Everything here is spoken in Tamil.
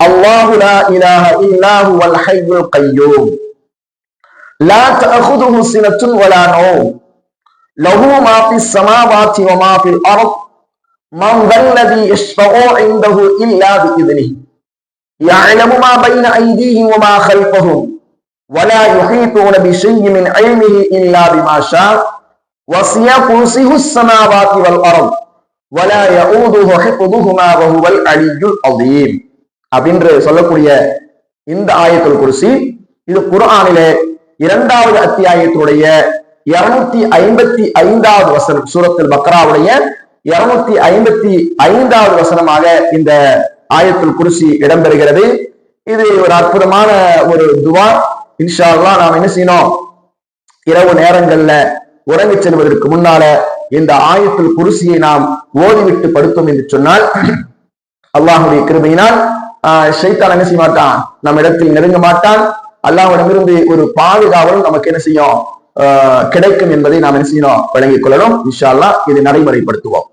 அல்லாஹு லா இலாஹ இல்லா ஹுவல் ஹய்யுல் கய்யூம் லா தஅகுதுஹு சினத்துன் வலா நௌம் லஹு மா ஃபிஸ் ஸமாவாதி வ மா ஃபில் அர்த் மன் தல்லதி யஷ்ஃபஉ இன்தஹு இல்லா பிஇذنஹி யஅலமு மா பைன ஐதீஹிம் வ மா கல்ஃபஹும் வலா யுஹீதுன பிஷைஇன் மின் இல்மிஹி இல்லா பிமா ஷா வஸிய குர்ஸியுஸ் ஸமாவாதி வல் அர்த் வலா யஊதுஹு ஹிஃதுஹுமா வ ஹுவல் அலிய்யுல் அஸீம் அப்படின்று சொல்லக்கூடிய இந்த ஆயத்துல் குர்சி இது குர்ஆனிலே 2வது அத்தியாயத்தினுடைய 255வது வசனம், சூரத்துல் பக்ராவுடைய 255வது வசனமாக இந்த ஆயத்துல் குர்சி இடம்பெறுகிறது. இது ஒரு அற்புதமான ஒரு துவா. இன்ஷா அல்லாஹ் நாம் என்ன செய்யணும், இரவு நேரங்கள்ல உறங்கி செல்வதற்கு முன்னால இந்த ஆயத்துல் குர்சியை நாம் ஓதிவிட்டு படுத்தோம் என்று சொன்னால் அல்லாஹ்வுடைய கிருபையினால் ஷைத்தான் என்ன செய்ய மாட்டான், நம்ம இடத்தில் நெருங்க மாட்டான். அல்லாஹ்விடமிருந்து ஒரு பாதுகாவலும் நமக்கு என்ன செய்யும் கிடைக்கும் என்பதை நாம் என்ன செய்யணும், வழங்கிக் கொள்ளணும். இன்ஷா அல்லாஹ் இதை நடைமுறைப்படுத்துவோம்.